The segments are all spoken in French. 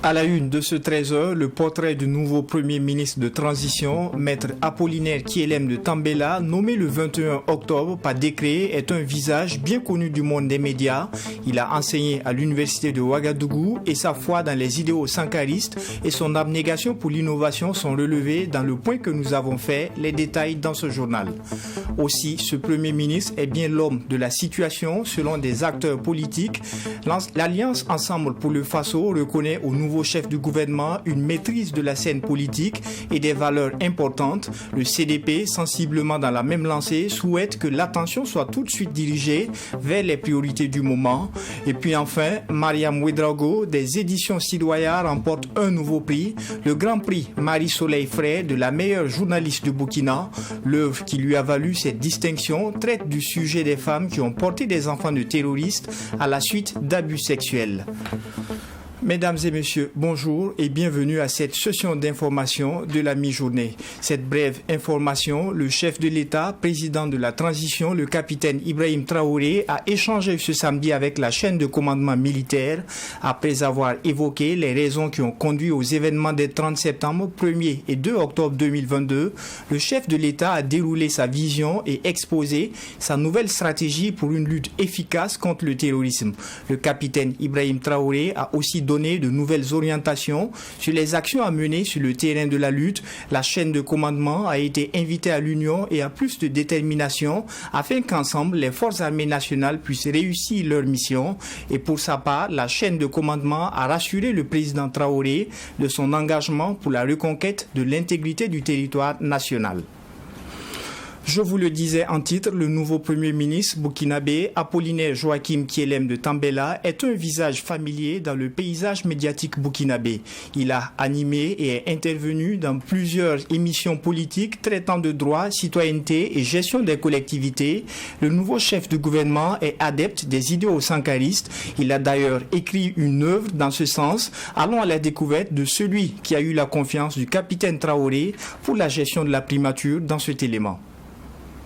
À la une de ce 13h, le portrait du nouveau Premier ministre de transition, Maître Apollinaire Kielem de Tambela, nommé le 21 octobre par décret, est un visage bien connu du monde des médias. Il a enseigné à l'université de Ouagadougou et sa foi dans les idéaux sankaristes et son abnégation pour l'innovation sont relevés dans le point que nous avons fait, les détails dans ce journal. Aussi, ce Premier ministre est bien l'homme de la situation selon des acteurs politiques. L'Alliance Ensemble pour le Faso reconnaît au nouveau chef du gouvernement une maîtrise de la scène politique et des valeurs importantes. Le CDP, sensiblement dans la même lancée, souhaite que l'attention soit tout de suite dirigée vers les priorités du moment. Et puis enfin, Mariam Ouedraogo des éditions Sidoya remporte un nouveau prix, le Grand Prix Marie-Soleil Frère de la meilleure journaliste du Burkina. L'œuvre qui lui a valu cette distinction traite du sujet des femmes qui ont porté des enfants de terroristes à la suite d'abus sexuels. Mesdames et messieurs, bonjour et bienvenue à cette session d'information de la mi-journée. Cette brève information, le chef de l'État, président de la transition, le capitaine Ibrahim Traoré, a échangé ce samedi avec la chaîne de commandement militaire après avoir évoqué les raisons qui ont conduit aux événements des 30 septembre, 1er et 2 octobre 2022. Le chef de l'État a déroulé sa vision et exposé sa nouvelle stratégie pour une lutte efficace contre le terrorisme. Le capitaine Ibrahim Traoré a aussi donné de nouvelles orientations sur les actions à mener sur le terrain de la lutte. La chaîne de commandement a été invitée à l'union et à plus de détermination afin qu'ensemble les forces armées nationales puissent réussir leur mission. Et pour sa part, la chaîne de commandement a rassuré le président Traoré de son engagement pour la reconquête de l'intégrité du territoire national. Je vous le disais en titre, le nouveau Premier ministre burkinabé, Apollinaire Joachim Kielem de Tambela, est un visage familier dans le paysage médiatique burkinabé. Il a animé et est intervenu dans plusieurs émissions politiques traitant de droits, citoyenneté et gestion des collectivités. Le nouveau chef du gouvernement est adepte des idéaux sankaristes. Il a d'ailleurs écrit une œuvre dans ce sens. Allons à la découverte de celui qui a eu la confiance du capitaine Traoré pour la gestion de la primature dans cet élément.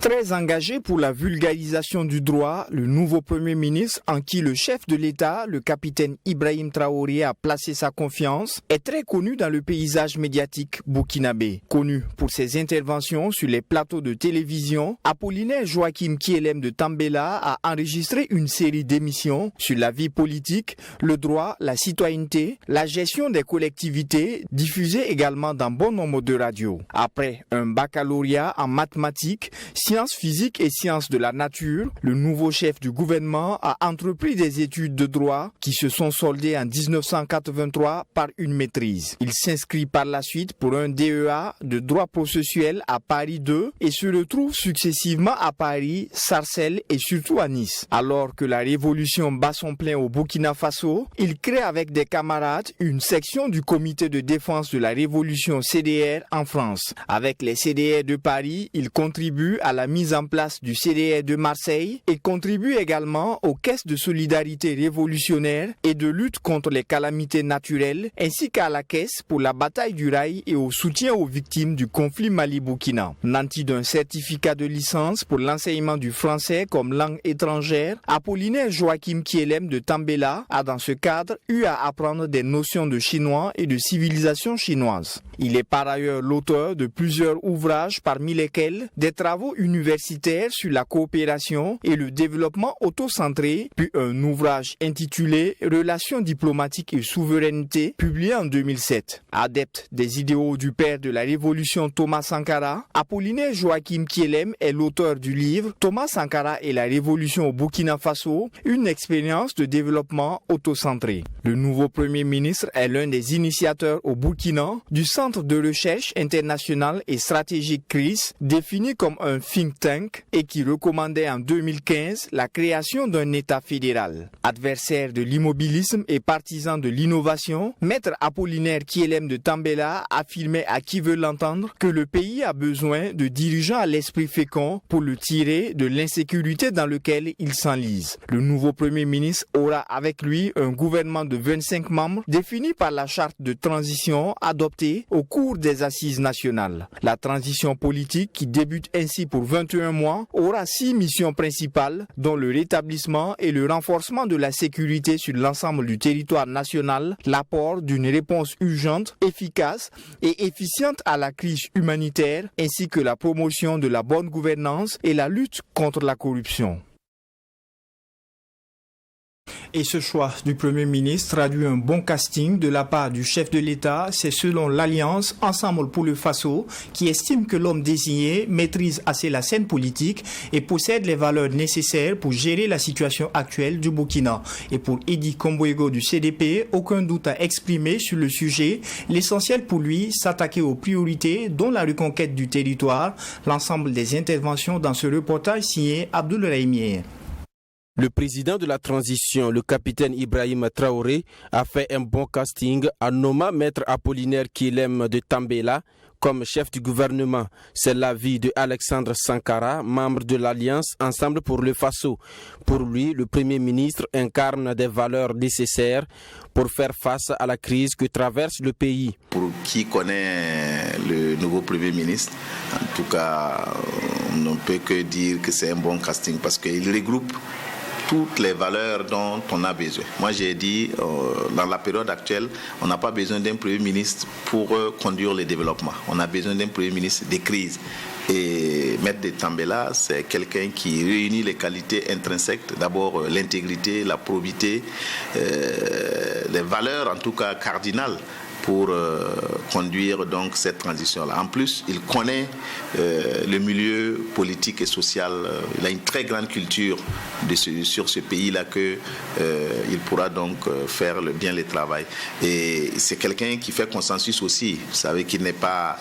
Très engagé pour la vulgarisation du droit, le nouveau Premier ministre, en qui le chef de l'État, le capitaine Ibrahim Traoré, a placé sa confiance, est très connu dans le paysage médiatique burkinabé. Connu pour ses interventions sur les plateaux de télévision, Apollinaire Joachim Kielem de Tambela a enregistré une série d'émissions sur la vie politique, le droit, la citoyenneté, la gestion des collectivités, diffusées également dans bon nombre de radios. Après un baccalauréat en mathématiques, sciences physiques et sciences de la nature, le nouveau chef du gouvernement a entrepris des études de droit qui se sont soldées en 1983 par une maîtrise. Il s'inscrit par la suite pour un DEA de droit processuel à Paris 2 et se retrouve successivement à Paris, Sarcelles et surtout à Nice. Alors que la révolution bat son plein au Burkina Faso, il crée avec des camarades une section du comité de défense de la révolution CDR en France. Avec les CDR de Paris, il contribue à la mise en place du CDR de Marseille et contribue également aux caisses de solidarité révolutionnaire et de lutte contre les calamités naturelles, ainsi qu'à la caisse pour la bataille du rail et au soutien aux victimes du conflit Mali-Burkina. Nanti d'un certificat de licence pour l'enseignement du français comme langue étrangère, Apollinaire Joachim Kielem de Tambela a dans ce cadre eu à apprendre des notions de chinois et de civilisation chinoise. Il est par ailleurs l'auteur de plusieurs ouvrages parmi lesquels des travaux universitaires sur la coopération et le développement autocentré, puis un ouvrage intitulé Relations diplomatiques et souveraineté, publié en 2007. Adepte des idéaux du père de la révolution Thomas Sankara, Apollinaire Joachim Kielem est l'auteur du livre Thomas Sankara et la révolution au Burkina Faso, une expérience de développement autocentré. Le nouveau Premier ministre est l'un des initiateurs au Burkina du Centre de recherche international et stratégique CRIS, défini comme un think tank et qui recommandait en 2015 la création d'un État fédéral. Adversaire de l'immobilisme et partisan de l'innovation, Maître Apollinaire Kielem de Tambela affirmait à qui veut l'entendre que le pays a besoin de dirigeants à l'esprit fécond pour le tirer de l'insécurité dans laquelle il s'enlise. Le nouveau Premier ministre aura avec lui un gouvernement de 25 membres défini par la charte de transition adoptée au cours des assises nationales. La transition politique qui débute ainsi pour 21 mois aura 6 missions principales, dont le rétablissement et le renforcement de la sécurité sur l'ensemble du territoire national, l'apport d'une réponse urgente, efficace et efficiente à la crise humanitaire, ainsi que la promotion de la bonne gouvernance et la lutte contre la corruption. Et ce choix du Premier ministre traduit un bon casting de la part du chef de l'État. C'est selon l'Alliance Ensemble pour le Faso qui estime que l'homme désigné maîtrise assez la scène politique et possède les valeurs nécessaires pour gérer la situation actuelle du Burkina. Et pour Edi Komboego du CDP, aucun doute à exprimer sur le sujet. L'essentiel pour lui, s'attaquer aux priorités dont la reconquête du territoire. L'ensemble des interventions dans ce reportage signé Abdoul Raimier. Le président de la transition, le capitaine Ibrahim Traoré, a fait un bon casting en nommant Maître Apollinaire Kilem de Tambela comme chef du gouvernement. C'est l'avis de Alexandre Sankara, membre de l'Alliance Ensemble pour le Faso. Pour lui, le Premier ministre incarne des valeurs nécessaires pour faire face à la crise que traverse le pays. Pour qui connaît le nouveau Premier ministre, en tout cas, on ne peut que dire que c'est un bon casting parce qu'il regroupe toutes les valeurs dont on a besoin. Moi, j'ai dit, dans la période actuelle, on n'a pas besoin d'un Premier ministre pour conduire le développement. On a besoin d'un Premier ministre des crises. Et Maître de Tambela, c'est quelqu'un qui réunit les qualités intrinsèques. D'abord, l'intégrité, la probité, les valeurs, en tout cas cardinales, pour conduire donc cette transition-là. En plus, il connaît le milieu politique et social. Il a une très grande culture sur ce pays-là qu'il pourra donc faire bien le travail. Et c'est quelqu'un qui fait consensus aussi. Vous savez qu'il n'est pas,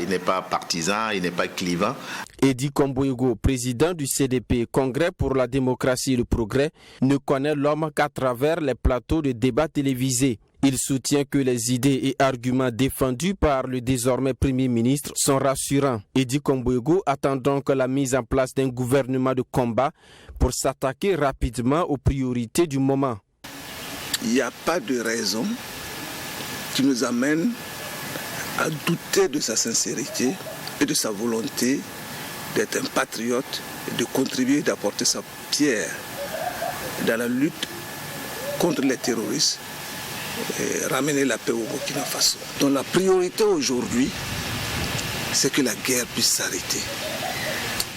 il n'est pas partisan, il n'est pas clivant. Edi Komboego, président du CDP, Congrès pour la démocratie et le progrès, ne connaît l'homme qu'à travers les plateaux de débats télévisés. Il soutient que les idées et arguments défendus par le désormais Premier ministre sont rassurants. Edi Komboego attend donc la mise en place d'un gouvernement de combat pour s'attaquer rapidement aux priorités du moment. Il n'y a pas de raison qui nous amène à douter de sa sincérité et de sa volonté d'être un patriote et de contribuer, d'apporter sa pierre dans la lutte contre les terroristes et ramener la paix au Burkina Faso. Donc la priorité aujourd'hui, c'est que la guerre puisse s'arrêter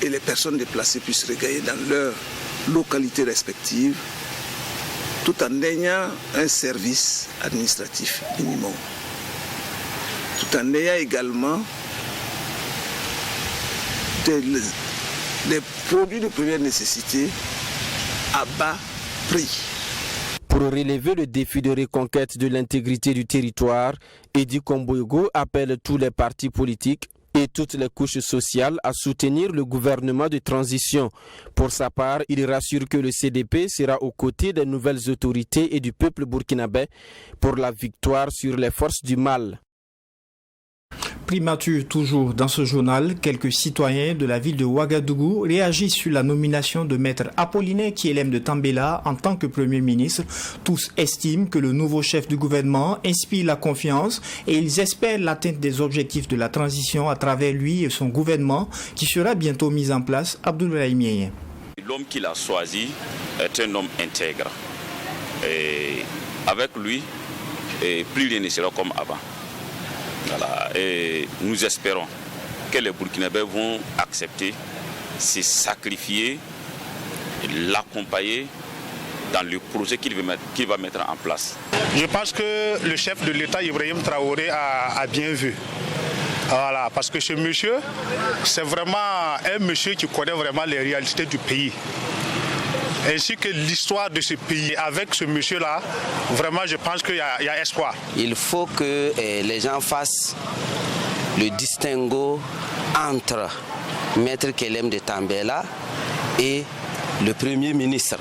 et les personnes déplacées puissent regagner dans leurs localités respectives tout en ayant un service administratif minimum, tout en ayant également des produits de première nécessité à bas prix. Pour relever le défi de reconquête de l'intégrité du territoire, Edi Komboego appelle tous les partis politiques et toutes les couches sociales à soutenir le gouvernement de transition. Pour sa part, il rassure que le CDP sera aux côtés des nouvelles autorités et du peuple burkinabé pour la victoire sur les forces du mal. Primature toujours dans ce journal, quelques citoyens de la ville de Ouagadougou réagissent sur la nomination de Maître Apollinaire Kilem de Tambela en tant que Premier ministre. Tous estiment que le nouveau chef du gouvernement inspire la confiance et ils espèrent l'atteinte des objectifs de la transition à travers lui et son gouvernement qui sera bientôt mis en place. Abdoul Raimier. L'homme qu'il a choisi est un homme intègre. Et avec lui, plus rien ne sera comme avant. Voilà. Et nous espérons que les Burkinabés vont accepter, se sacrifier, l'accompagner dans le projet qu'il va mettre en place. Je pense que le chef de l'État, Ibrahim Traoré, a bien vu. Voilà, parce que ce monsieur, c'est vraiment un monsieur qui connaît vraiment les réalités du pays. Ainsi que l'histoire de ce pays. Avec ce monsieur-là, vraiment, je pense qu'il y a espoir. Il faut que les gens fassent le distinguo entre Maître Kilem de Tambela et le Premier ministre.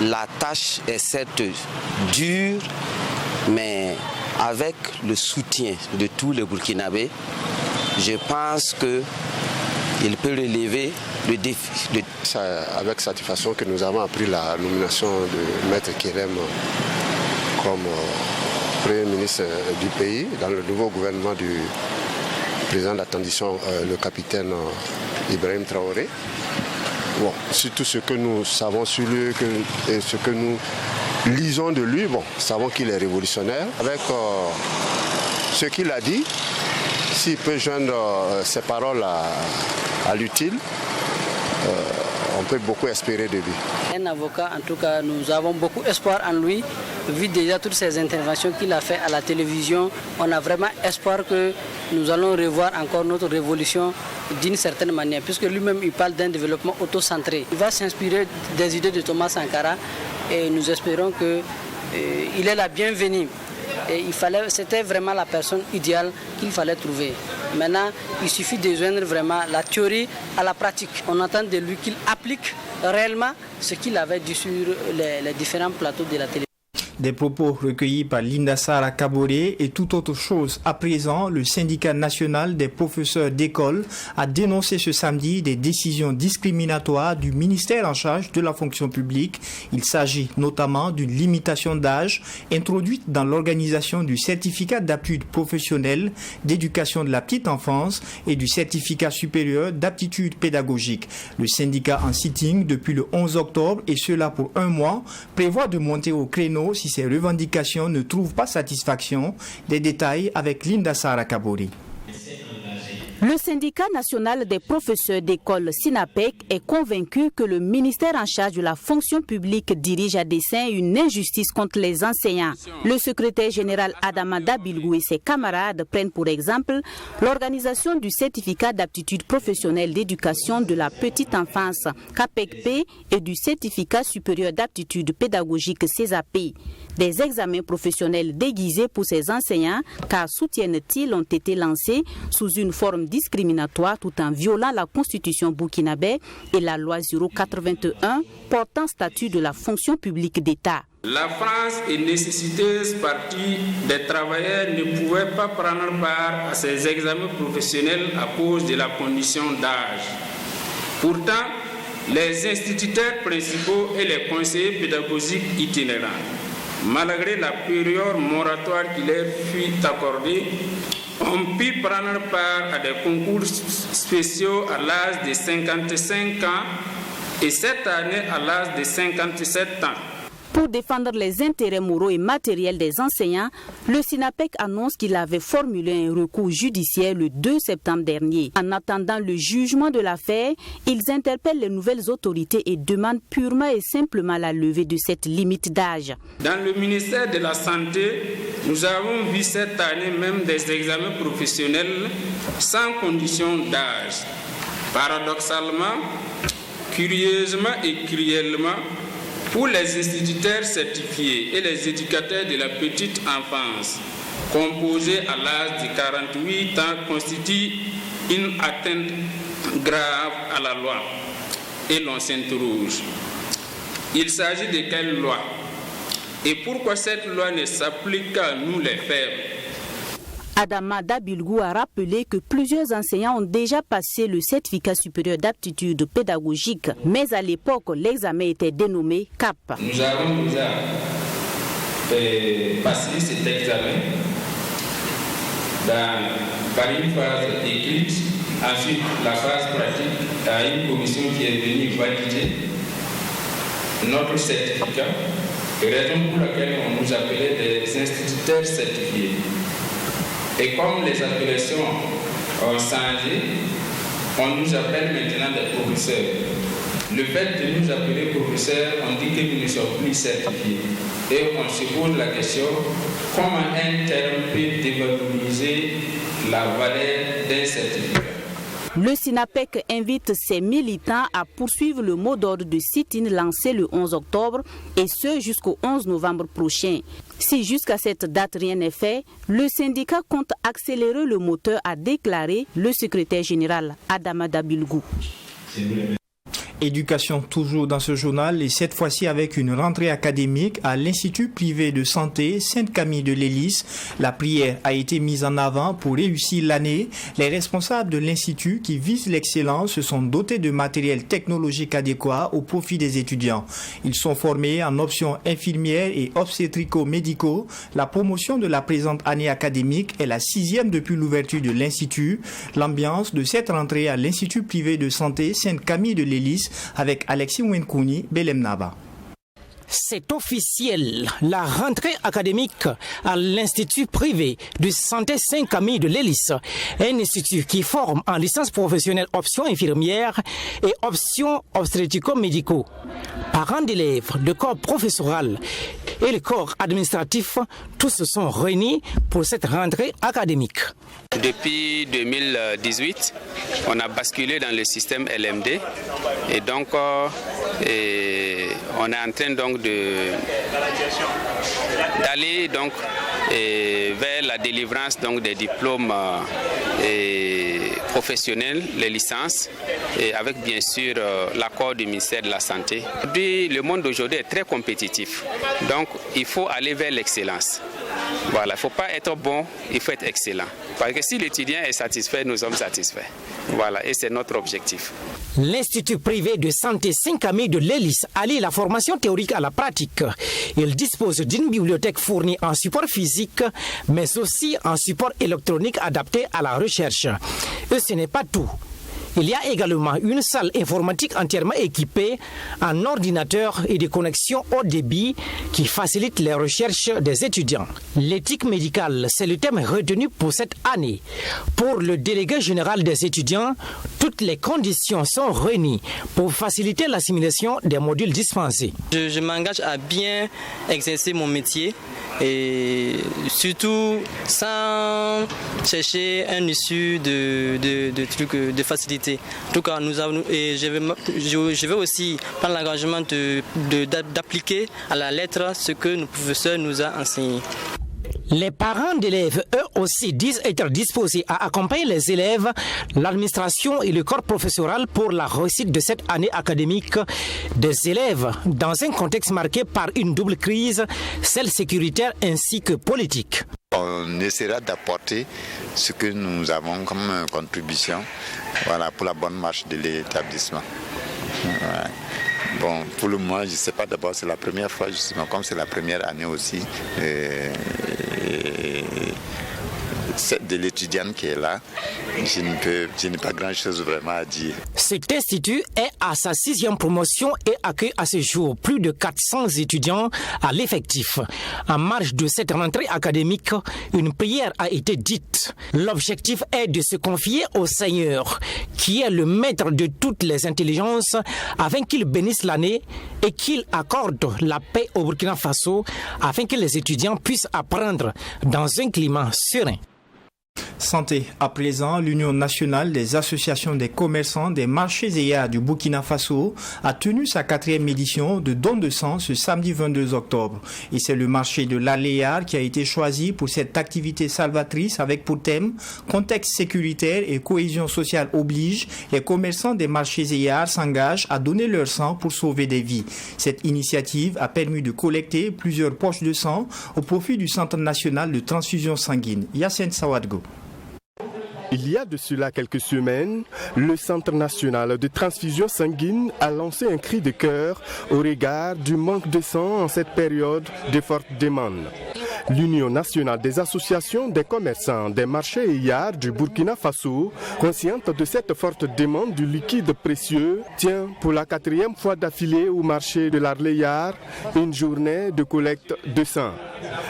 La tâche est certes dure, mais avec le soutien de tous les Burkinabés, je pense qu'il peut relever le défi. C'est avec satisfaction que nous avons appris la nomination de Maître Kilem comme Premier ministre du pays dans le nouveau gouvernement président de la transition, le capitaine Ibrahim Traoré. Bon, surtout ce que nous savons sur lui et ce que nous lisons de lui, bon, nous savons qu'il est révolutionnaire. Avec ce qu'il a dit, s'il peut joindre ses paroles à l'utile, on peut beaucoup espérer de lui. Un avocat, en tout cas, nous avons beaucoup espoir en lui. Vu déjà toutes ces interventions qu'il a fait à la télévision, on a vraiment espoir que nous allons revoir encore notre révolution d'une certaine manière, puisque lui-même il parle d'un développement auto-centré. Il va s'inspirer des idées de Thomas Sankara et nous espérons qu'il est la bienvenue. Et c'était vraiment la personne idéale qu'il fallait trouver. Maintenant, il suffit de joindre vraiment la théorie à la pratique. On attend de lui qu'il applique réellement ce qu'il avait dit sur les différents plateaux de la télévision. Des propos recueillis par Linda Sara Kaboré et toute autre chose. À présent, le syndicat national des professeurs d'école a dénoncé ce samedi des décisions discriminatoires du ministère en charge de la fonction publique. Il s'agit notamment d'une limitation d'âge introduite dans l'organisation du certificat d'aptitude professionnelle d'éducation de la petite enfance et du certificat supérieur d'aptitude pédagogique. Le syndicat en sitting depuis le 11 octobre et cela pour un mois prévoit de monter au créneau si ces revendications ne trouvent pas satisfaction. Des détails avec Linda Sara Kabori. Le syndicat national des professeurs d'école SINAPEC est convaincu que le ministère en charge de la fonction publique dirige à dessein une injustice contre les enseignants. Le secrétaire général Adama Dabilgou et ses camarades prennent pour exemple l'organisation du certificat d'aptitude professionnelle d'éducation de la petite enfance CAPECP et du certificat supérieur d'aptitude pédagogique CESAP. Des examens professionnels déguisés pour ces enseignants car, soutiennent-ils, ont été lancés sous une forme discriminatoire tout en violant la constitution burkinabé et la loi 081 portant statut de la fonction publique d'État. La France est nécessiteuse partie des travailleurs ne pouvaient pas prendre part à ces examens professionnels à cause de la condition d'âge. Pourtant, les instituteurs principaux et les conseillers pédagogiques itinérants, malgré la période moratoire qui leur fut accordée, ont pu prendre part à des concours spéciaux à l'âge de 55 ans et cette année à l'âge de 57 ans. Pour défendre les intérêts moraux et matériels des enseignants, le SINAPEC annonce qu'il avait formulé un recours judiciaire le 2 septembre dernier. En attendant le jugement de l'affaire, ils interpellent les nouvelles autorités et demandent purement et simplement la levée de cette limite d'âge. Dans le ministère de la Santé, nous avons vu cette année même des examens professionnels sans condition d'âge. Paradoxalement, curieusement et cruellement, pour les instituteurs certifiés et les éducateurs de la petite enfance, composés à l'âge de 48 ans, constitue une atteinte grave à la loi et l'on s'interroge. Il s'agit de quelle loi? Et pourquoi cette loi ne s'applique qu'à nous les faibles? Adama Dabilgou a rappelé que plusieurs enseignants ont déjà passé le certificat supérieur d'aptitude pédagogique, mais à l'époque, l'examen était dénommé CAP. Nous avons déjà passé cet examen par une phase écrite, ensuite la phase pratique à une commission qui est venue valider notre certificat, raison pour laquelle on nous appelait des instituteurs certifiés. Et comme les appellations ont changé, on nous appelle maintenant des professeurs. Le fait de nous appeler professeurs, on dit que nous ne sommes plus certifiés. Et on se pose la question, comment un terme peut dévaloriser la valeur d'un certificat? Le SINAPEC invite ses militants à poursuivre le mot d'ordre de sit-in lancé le 11 octobre et ce jusqu'au 11 novembre prochain. Si jusqu'à cette date rien n'est fait, le syndicat compte accélérer le moteur, a déclaré le secrétaire général Adama Dabilgou. Éducation toujours dans ce journal et cette fois-ci avec une rentrée académique à l'Institut privé de santé Sainte-Camille de l'Hélice. La prière a été mise en avant pour réussir l'année. Les responsables de l'Institut qui visent l'excellence se sont dotés de matériel technologique adéquat au profit des étudiants. Ils sont formés en options infirmières et obstétrico-médicaux. La promotion de la présente année académique est la 6e depuis l'ouverture de l'Institut. L'ambiance de cette rentrée à l'Institut privé de santé Sainte-Camille de l'Hélice avec Alexis Wenkouni, Belem Naba. C'est officiel. La rentrée académique à l'Institut privé de santé Sainte-Camille de l'Hélice, un institut qui forme en licence professionnelle option infirmière et option obstétrico-médicaux. Parents d'élèves, le corps professoral et le corps administratif, tous se sont réunis pour cette rentrée académique. Depuis 2018, on a basculé dans le système LMD et donc on est en train donc d'aller donc vers la délivrance donc des diplômes professionnels, les licences, et avec bien sûr l'accord du ministère de la Santé. Aujourd'hui, le monde d'aujourd'hui est très compétitif, donc il faut aller vers l'excellence. Voilà, il ne faut pas être bon, il faut être excellent. Parce que si l'étudiant est satisfait, nous sommes satisfaits. Voilà, et c'est notre objectif. L'Institut privé de santé Sainte-Camille de l'Hélice allie la formation théorique à la pratique. Il dispose d'une bibliothèque fournie en support physique, mais aussi en support électronique adapté à la recherche. Et ce n'est pas tout. Il y a également une salle informatique entièrement équipée en ordinateur et des connexions haut débit qui facilitent les recherches des étudiants. L'éthique médicale, c'est le thème retenu pour cette année. Pour le délégué général des étudiants, toutes les conditions sont réunies pour faciliter l'assimilation des modules dispensés. Je m'engage à bien exercer mon métier et surtout sans chercher un issue de trucs de facilité. En tout cas, je vais aussi prendre l'engagement d'appliquer à la lettre ce que nos professeurs nous ont enseigné. Les parents d'élèves, eux aussi, disent être disposés à accompagner les élèves, l'administration et le corps professoral pour la réussite de cette année académique des élèves dans un contexte marqué par une double crise, celle sécuritaire ainsi que politique. On essaiera d'apporter ce que nous avons comme contribution, voilà, pour la bonne marche de l'établissement. Ouais. Bon, pour le moment, je ne sais pas, d'abord c'est la première fois, justement, comme c'est la première année aussi de l'étudiante qui est là, je n'ai pas grand-chose vraiment à dire. Cet institut est à sa 6e promotion et accueille à ce jour plus de 400 étudiants à l'effectif. En marge de cette rentrée académique, une prière a été dite. L'objectif est de se confier au Seigneur, qui est le maître de toutes les intelligences, afin qu'il bénisse l'année et qu'il accorde la paix au Burkina Faso, afin que les étudiants puissent apprendre dans un climat serein. Santé. À présent, l'Union nationale des associations des commerçants des marchés EYAR du Burkina Faso a tenu sa 4e édition de don de sang ce samedi 22 octobre. Et c'est le marché de l'Aléar qui a été choisi pour cette activité salvatrice avec pour thème contexte sécuritaire et cohésion sociale oblige. Les commerçants des marchés EYAR s'engagent à donner leur sang pour sauver des vies. Cette initiative a permis de collecter plusieurs poches de sang au profit du Centre national de transfusion sanguine. Yassine Sawadgo. Il y a de cela quelques semaines, le Centre national de transfusion sanguine a lancé un cri de cœur au regard du manque de sang en cette période de forte demande. L'Union nationale des associations des commerçants des marchés EYAR du Burkina Faso, consciente de cette forte demande du liquide précieux, tient pour la 4e fois d'affilée au marché de l'Aléar une journée de collecte de sang.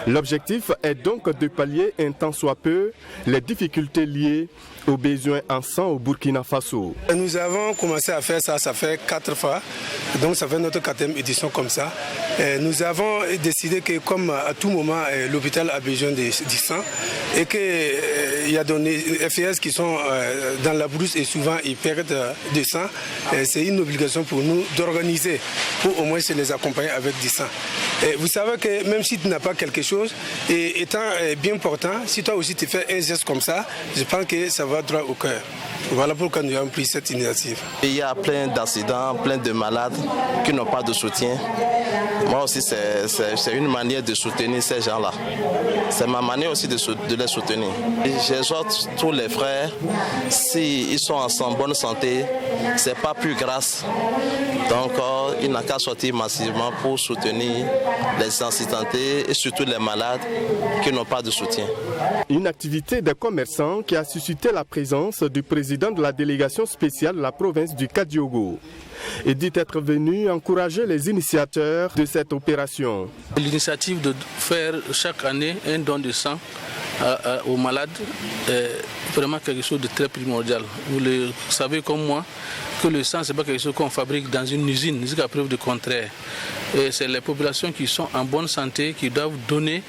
L'objectif est donc de pallier un tant soit peu les difficultés liées aux besoins en sang au Burkina Faso. Nous avons commencé à faire ça fait 4 fois, donc ça fait notre 4e édition comme ça. Et nous avons décidé que comme à tout moment l'hôpital a besoin du sang et qu'il il y a des FES qui sont dans la brousse et souvent ils perdent du sang. C'est une obligation pour nous d'organiser pour au moins se les accompagner avec du sang. Et vous savez que même si tu n'as pas quelque chose, et étant bien portant, si toi aussi tu fais un geste comme ça, je pense que ça va droit au cœur. Voilà pourquoi nous avons pris cette initiative. Il y a plein d'accidents, plein de malades qui n'ont pas de soutien. Moi aussi, c'est une manière de soutenir ces gens-là. C'est ma manière aussi de les soutenir. J'exhorte tous les frères, s'ils sont en bonne santé, ce n'est pas plus grâce. Donc, il n'a qu'à sortir massivement pour soutenir les accidentés et surtout les malades qui n'ont pas de soutien. Une activité des commerçants qui a suscité la présence du président de la délégation spéciale de la province du Kadiogo. Et dit être venu encourager les initiateurs de cette opération. L'initiative de faire chaque année un don de sang aux malades est vraiment quelque chose de très primordial. Vous le savez comme moi que le sang, ce n'est pas quelque chose qu'on fabrique dans une usine, jusqu'à preuve du contraire. Et c'est les populations qui sont en bonne santé qui doivent donner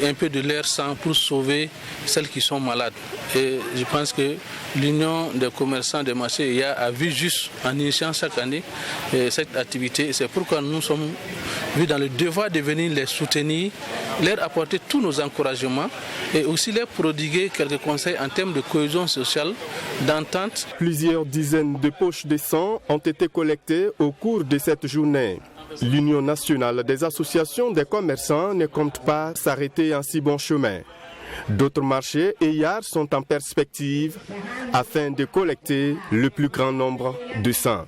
un peu de leur sang pour sauver celles qui sont malades. Et je pense que l'Union des commerçants des marchés a vu juste en initiant chaque année cette activité. C'est pourquoi nous sommes vus dans le devoir de venir les soutenir, leur apporter tous nos encouragements et aussi leur prodiguer quelques conseils en termes de cohésion sociale, d'entente. Plusieurs dizaines de poches de sang ont été collectées au cours de cette journée. L'Union nationale des associations des commerçants ne compte pas s'arrêter en si bon chemin. D'autres marchés et yards sont en perspective afin de collecter le plus grand nombre de sang.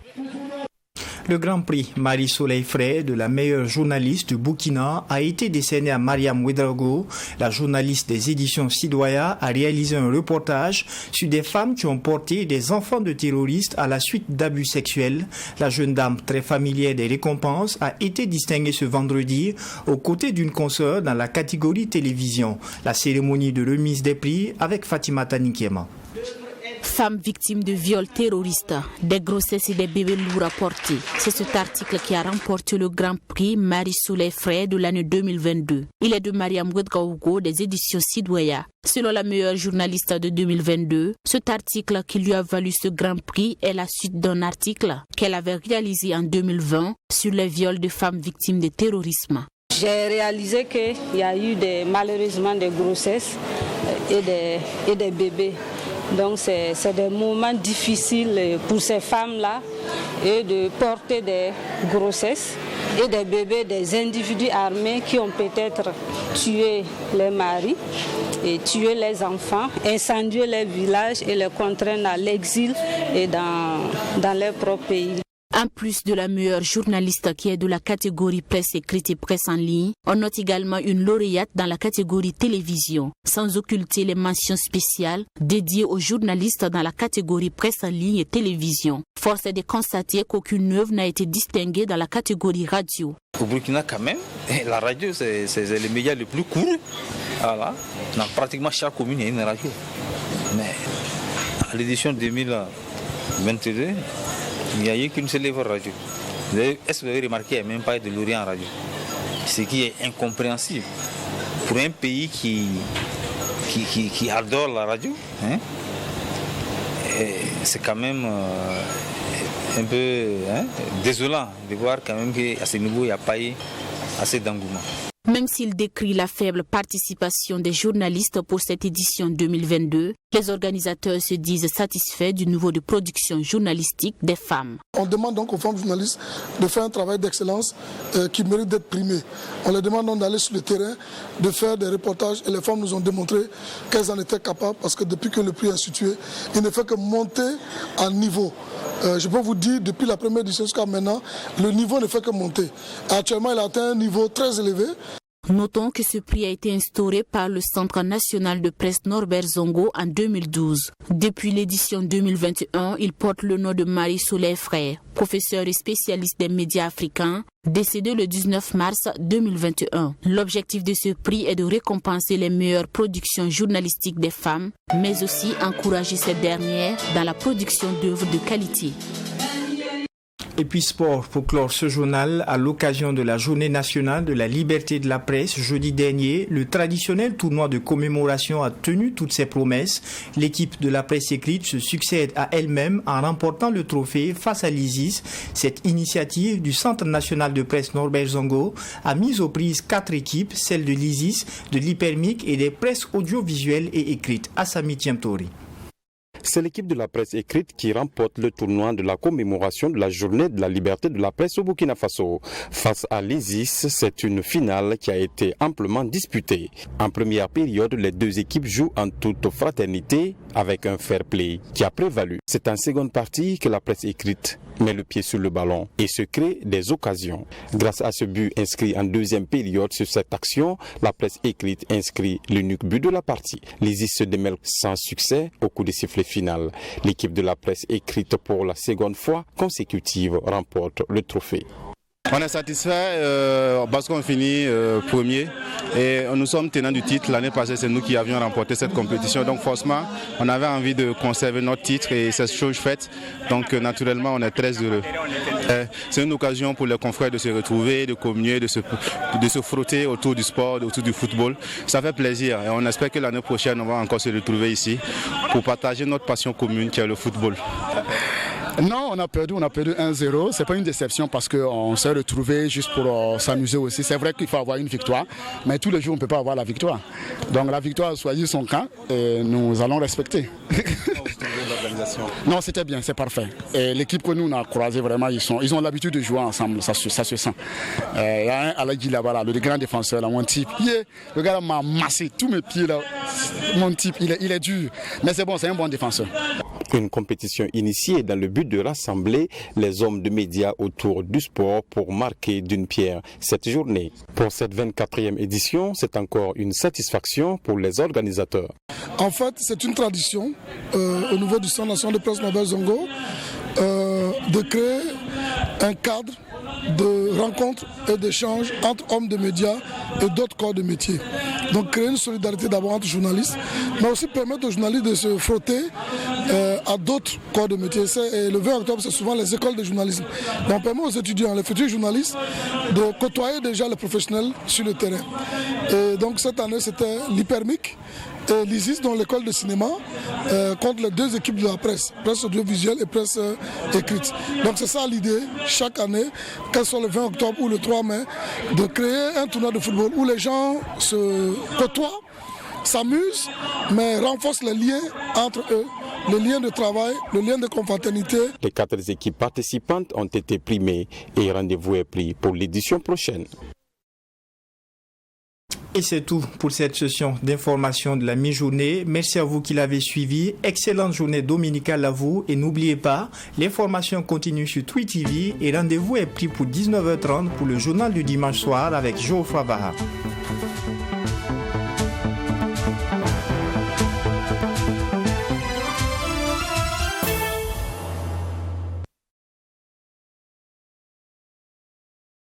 Le Grand Prix Marie-Soleil Frey de la meilleure journaliste du Burkina a été décerné à Mariam Ouedraogo. La journaliste des éditions Sidoya a réalisé un reportage sur des femmes qui ont porté des enfants de terroristes à la suite d'abus sexuels. La jeune dame, très familière des récompenses, a été distinguée ce vendredi aux côtés d'une consoeur dans la catégorie télévision. La cérémonie de remise des prix avec Fatima Tanikiema. Femmes victimes de viols terroristes, des grossesses et des bébés lourds à porter. C'est cet article qui a remporté le Grand Prix Marie-Soleil Frey de l'année 2022. Il est de Mariam Ouedraogo des éditions Sidoya. Selon la meilleure journaliste de 2022, cet article qui lui a valu ce Grand Prix est la suite d'un article qu'elle avait réalisé en 2020 sur les viols de femmes victimes de terrorisme. J'ai réalisé qu'il y a eu malheureusement des grossesses et des bébés. Donc c'est des moments difficiles pour ces femmes-là et de porter des grossesses et des bébés, des individus armés qui ont peut-être tué les maris et tué les enfants, incendié les villages et les contraint à l'exil et dans leur propre pays. En plus de la meilleure journaliste qui est de la catégorie presse écrite et presse en ligne, on note également une lauréate dans la catégorie télévision, sans occulter les mentions spéciales dédiées aux journalistes dans la catégorie presse en ligne et télévision. Force est de constater qu'aucune œuvre n'a été distinguée dans la catégorie radio. Au Burkina quand même, la radio c'est le média le plus court. Voilà. Dans pratiquement chaque commune il y a une radio. Mais à l'édition 2022, il n'y a eu qu'une seule radio. Est-ce que vous avez remarqué qu'il n'y a même pas de lauréat en radio? Ce qui est incompréhensible. Pour un pays qui adore la radio, hein, c'est quand même un peu désolant de voir quand même qu'à ce niveau, il n'y a pas eu assez d'engouement. Même s'il décrit la faible participation des journalistes pour cette édition 2022, les organisateurs se disent satisfaits du niveau de production journalistique des femmes. On demande donc aux femmes journalistes de faire un travail d'excellence qui mérite d'être primé. On leur demande donc d'aller sur le terrain, de faire des reportages et les femmes nous ont démontré qu'elles en étaient capables parce que depuis que le prix est institué, il ne fait que monter en niveau. Je peux vous dire, depuis la première édition jusqu'à maintenant, le niveau ne fait que monter. Actuellement, il a atteint un niveau très élevé. Notons que ce prix a été instauré par le Centre national de presse Norbert Zongo en 2012. Depuis l'édition 2021, il porte le nom de Marie-Soleil Frey, professeur et spécialiste des médias africains, décédé le 19 mars 2021. L'objectif de ce prix est de récompenser les meilleures productions journalistiques des femmes, mais aussi encourager ces dernières dans la production d'œuvres de qualité. Et puis sport pour clore ce journal à l'occasion de la journée nationale de la liberté de la presse jeudi dernier. Le traditionnel tournoi de commémoration a tenu toutes ses promesses. L'équipe de la presse écrite se succède à elle-même en remportant le trophée face à l'ISIS. Cette initiative du Centre national de presse Norbert Zongo a mis aux prises 4 équipes, celles de l'ISIS, de l'Hypermic et des presses audiovisuelles et écrites. Assami Tiamtori. C'est l'équipe de la presse écrite qui remporte le tournoi de la commémoration de la journée de la liberté de la presse au Burkina Faso. Face à l'ISIS, c'est une finale qui a été amplement disputée. En première période, les deux équipes jouent en toute fraternité avec un fair play qui a prévalu. C'est en seconde partie que la presse écrite met le pied sur le ballon et se crée des occasions. Grâce à ce but inscrit en deuxième période sur cette action, la presse écrite inscrit l'unique but de la partie. l'ISIS se démêle sans succès au coup de sifflet final. L'équipe de la presse écrite pour la seconde fois consécutive remporte le trophée. On est satisfait parce qu'on finit premier et nous sommes tenants du titre. L'année passée, c'est nous qui avions remporté cette compétition. Donc forcément, on avait envie de conserver notre titre et c'est chose faite. Donc naturellement, on est très heureux. C'est une occasion pour les confrères de se retrouver, de communier, de se frotter autour du sport, autour du football. Ça fait plaisir et on espère que l'année prochaine, on va encore se retrouver ici pour partager notre passion commune qui est le football. Non, on a perdu 1-0. C'est pas une déception parce qu'on s'est retrouvés juste pour s'amuser aussi. C'est vrai qu'il faut avoir une victoire, mais tous les jours on ne peut pas avoir la victoire. Donc la victoire a choisi son camp et nous allons respecter. Non, c'était bien, c'est parfait. Et l'équipe que nous on a croisée vraiment, ils ont l'habitude de jouer ensemble, ça se sent. Il y a un Aladji là-bas, le grand défenseur, là, mon type. Le gars m'a massé tous mes pieds là. Mon type, il est dur, mais c'est bon, c'est un bon défenseur. Une compétition initiée dans le but de rassembler les hommes de médias autour du sport pour marquer d'une pierre cette journée. Pour cette 24e édition, c'est encore une satisfaction pour les organisateurs. En fait, c'est une tradition au niveau du Centre national de presse Norbert Zongo de créer un cadre de rencontres et d'échanges entre hommes de médias et d'autres corps de métier. Donc créer une solidarité d'abord entre journalistes, mais aussi permettre aux journalistes de se frotter à d'autres corps de métier. Le 20 octobre, c'est souvent les écoles de journalisme. Donc on permet aux étudiants, les futurs journalistes, de côtoyer déjà les professionnels sur le terrain. Et donc cette année, c'était l'Hypermic et l'ISIS, dans l'école de cinéma, contre les deux équipes de la presse audiovisuelle et presse écrite. Donc c'est ça l'idée, chaque année, qu'elle soit le 20 octobre ou le 3 mai, de créer un tournoi de football où les gens se côtoient, s'amusent, mais renforcent les liens entre eux, le lien de travail, le lien de confraternité. Les 4 équipes participantes ont été primées et rendez-vous est pris pour l'édition prochaine. Et c'est tout pour cette session d'information de la mi-journée. Merci à vous qui l'avez suivi. Excellente journée dominicale à vous. Et n'oubliez pas, l'information continue sur Tweet TV et rendez-vous est pris pour 19h30 pour le journal du dimanche soir avec Geoffroy Baha.